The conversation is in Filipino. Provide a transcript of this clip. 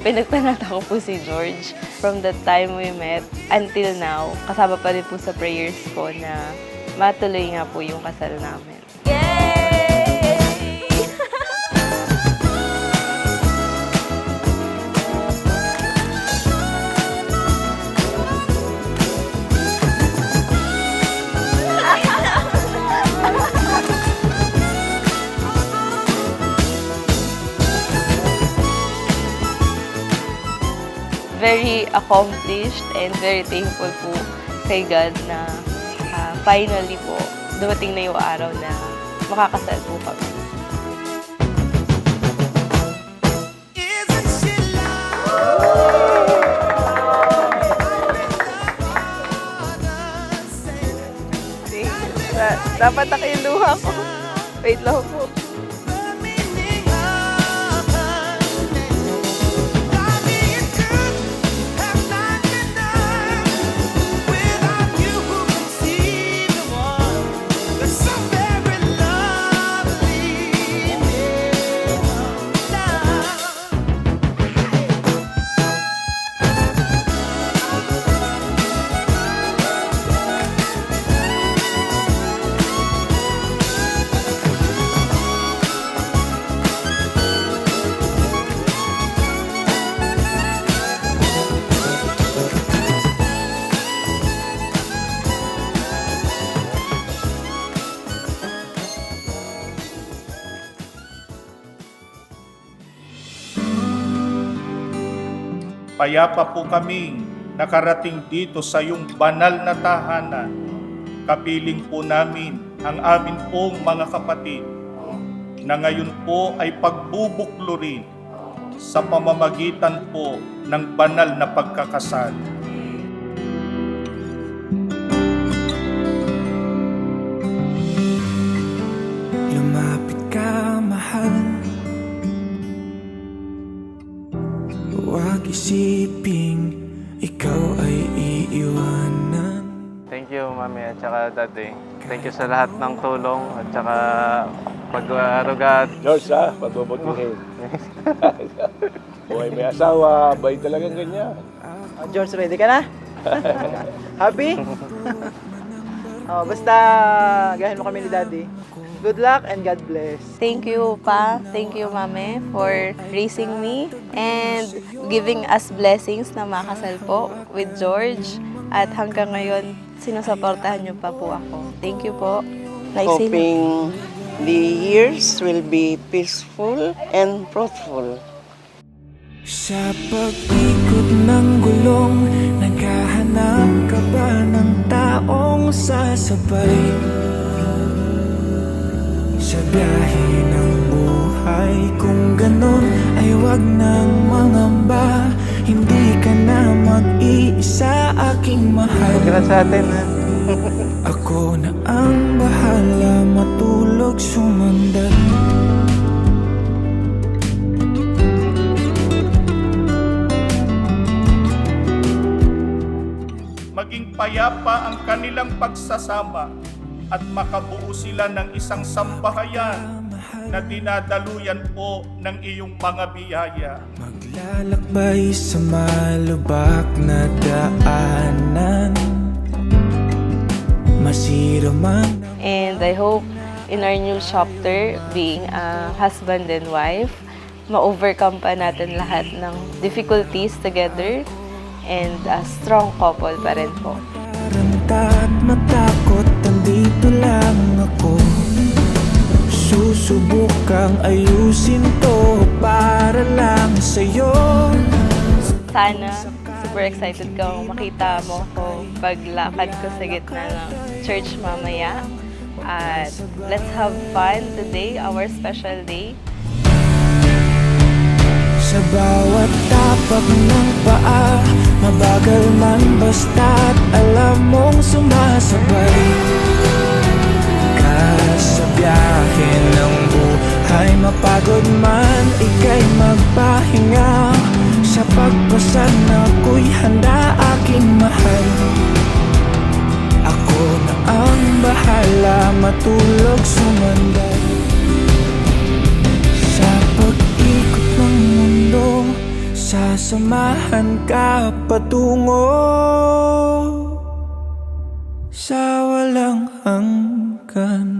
pinagtanata ko po si George. From the time we met until now, kasama pa rin po sa prayers ko na matuloy nga po yung kasal namin. Very accomplished and very thankful po kay God na finally po dumating na yung araw na makakasal po kami. Dapat nakiluha ko. Wait lang po. Payapa po kaming nakarating dito sa iyong banal na tahanan. Kapiling po namin ang amin pong mga kapatid na ngayon po ay pagbubuklurin sa pamamagitan po ng banal na pagkakasal. Lumapit ka, mahal. Huwag isiping ikaw ay iiwanan. Thank you, Mami, at saka Daddy. Thank you sa lahat ng tulong at saka pag-arugat. George, pagbubutihin. Buhay may asawa, bay talagang ganyan. George, ready ka na? Happy? Basta gahin mo kami ni Daddy. Good luck and God bless. Thank you, Pa. Thank you, Mame, for raising me and giving us blessings na makasal po with George. At hanggang ngayon, sinusuportahan niyo pa po ako. Thank you po. Hoping the years will be peaceful and fruitful. Sa pag-ikot ng gulong, naghahanap ka ba ng taong sasabay? Sa biyahe ng buhay, kung ganon ay wag nang mangamba. Hindi ka na mag-iisa, aking mahal. Congrats sa atin, ha? Ako na ang bahala, matulog, sumandat. Maging payapa ang kanilang pagsasama at makabuo sila ng isang sambahayan na dinadaluyan po ng iyong mga biyaya. Maglalakbay sa malubak na daanan, masiro man. And I hope in our new chapter, being a husband and wife, ma-overcome pa natin lahat ng difficulties together and a strong couple pa rin po. Taranta at matakot, andito lang ako. Susubukang ayusin to para lang sa'yo. Sana, super excited ka makita mo ko paglakad ko sa gitna ng church mamaya. At let's have fun today, our special day. Sa bawat tapak ng paa, mabagal man basta't alam mong sumasabay ka sa biyahe ng buhay. Mapagod man, ika'y magpahinga. Sa pagpasan ako'y handa, aking mahal. Ako na ang bahala, matulog, sumanday. Sa pag-ikot ng mundo, sa samahan ka patungo sa walang hanggan.